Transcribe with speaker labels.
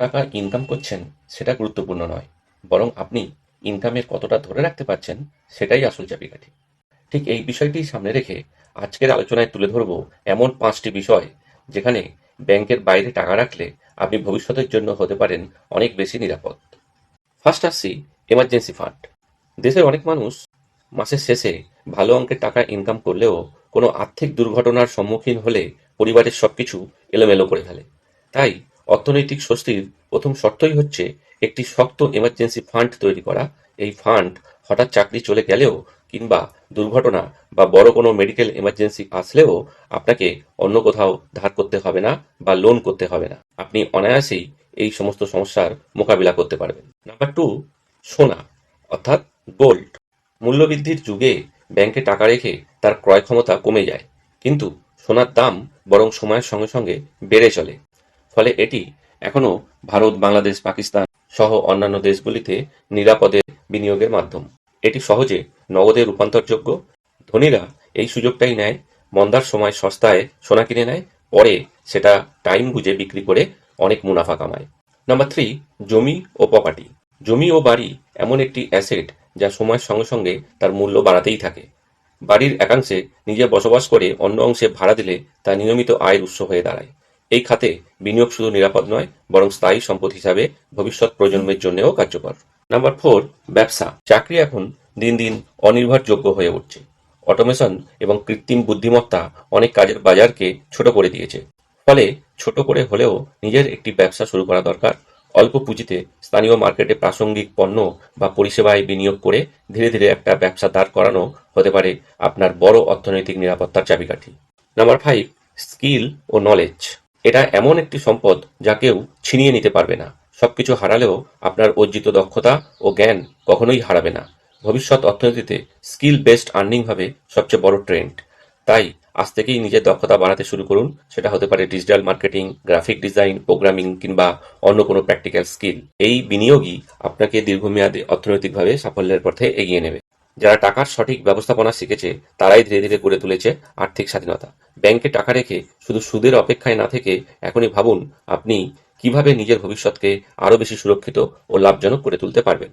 Speaker 1: টাকা ইনকাম করছেন সেটা গুরুত্বপূর্ণ নয়, বরং আপনি ইনকামের কতটা ধরে রাখতে পারছেন সেটাই আসল চাবিকাঠি। ঠিক এই বিষয়টি সামনে রেখে আজকের আলোচনায় তুলে ধরব এমন 5টি বিষয় যেখানে ব্যাংকের বাইরে টাকা রাখলে আপনি ভবিষ্যতের জন্য হতে পারেন অনেক বেশি নিরাপদ। ফার্স্ট আসছি এমার্জেন্সি ফান্ড। দেশের অনেক মানুষ মাসের শেষে ভালো অঙ্কের টাকা ইনকাম করলেও কোনো আর্থিক দুর্ঘটনার সম্মুখীন হলে পরিবারের সবকিছু এলোমেলো করে ফেলে। তাই অর্থনৈতিক স্বস্তির প্রথম শর্তই হচ্ছে একটি শক্ত এমার্জেন্সি ফান্ড তৈরি করা। এই ফান্ড হঠাৎ চাকরি চলে গেলেও কিংবা দুর্ঘটনা বা বড় কোনো মেডিকেল এমার্জেন্সি আসলেও আপনাকে অন্য কোথাও ধার করতে হবে না বা লোন করতে হবে না। আপনি অনায়াসেই এই সমস্ত সমস্যার মোকাবিলা করতে পারবেন। নাম্বার 2, সোনা অর্থাৎ গোল্ড। মূল্যবৃদ্ধির যুগে ব্যাংকে টাকা রেখে তার ক্রয় ক্ষমতা কমে যায়, কিন্তু সোনার দাম বরং সময়ের সঙ্গে সঙ্গে বেড়ে চলে। ফলে এটি এখনও ভারত, বাংলাদেশ, পাকিস্তান সহ অন্যান্য দেশগুলিতে নিরাপদে বিনিয়োগের মাধ্যম। এটি সহজে নগদে রূপান্তরযোগ্য। ধনীরা এই সুযোগটাই নেয়, মন্দার সময় সস্তায় সোনা কিনে নেয়, পরে সেটা টাইম বুঝে বিক্রি করে অনেক মুনাফা কামায়। নাম্বার 3, জমি ও প্রপার্টি। জমি ও বাড়ি এমন একটি অ্যাসেট যা সময়ের সঙ্গে সঙ্গে তার মূল্য বাড়াতেই থাকে। বাড়ির একাংশে নিজে বসবাস করে অন্য অংশে ভাড়া দিলে তা নিয়মিত আয়ের উৎস হয়ে দাঁড়ায়। এই খাতে বিনিয়োগ শুধু নিরাপদ নয়, বরং স্থায়ী সম্পদ হিসাবে ভবিষ্যৎ প্রজন্মের জন্যও কার্যকর। নাম্বার 4, ব্যবসা। চাকরি এখন দিন দিন অনির্ভরযোগ্য হয়ে উঠছে। অটোমেশন এবং কৃত্রিম বুদ্ধিমত্তা অনেক কাজের বাজারকে ছোট করে দিয়েছে। ফলে ছোট করে হলেও নিজের একটি ব্যবসা শুরু করা দরকার। অল্প পুঁজিতে স্থানীয় মার্কেটে প্রাসঙ্গিক পণ্য বা পরিষেবায় বিনিয়োগ করে ধীরে ধীরে একটা ব্যবসা দাঁড় করানো হতে পারে আপনার বড় অর্থনৈতিক নিরাপত্তার চাবিকাঠি। নাম্বার 5, স্কিল ও নলেজ। এটা এমন একটি সম্পদ যা কেউ ছিনিয়ে নিতে পারবে না। সবকিছু হারালেও আপনার অর্জিত দক্ষতা ও জ্ঞান কখনোই হারাবে না। ভবিষ্যৎ অর্থনীতিতে স্কিল বেসড আর্নিং হবে সবচেয়ে বড় ট্রেন্ড। তাই আজ থেকেই নিজের দক্ষতা বাড়াতে শুরু করুন। সেটা হতে পারে digital marketing, graphic design, programming কিংবা অন্য কোনো প্র্যাকটিক্যাল স্কিল। এই বিনিয়োগই আপনাকে দীর্ঘমেয়াদে অর্থনৈতিকভাবে সাফল্যের পথে এগিয়ে নেবে। যারা টাকার সঠিক ব্যবস্থাপনা শিখেছে তারাই ধীরে ধীরে গড়ে তুলেছে আর্থিক স্বাধীনতা। ব্যাংকে টাকা রেখে শুধু সুদের অপেক্ষায় না থেকে এখনই ভাবুন আপনি কিভাবে নিজের ভবিষ্যৎকে আরও বেশি সুরক্ষিত ও লাভজনক করে তুলতে পারবেন।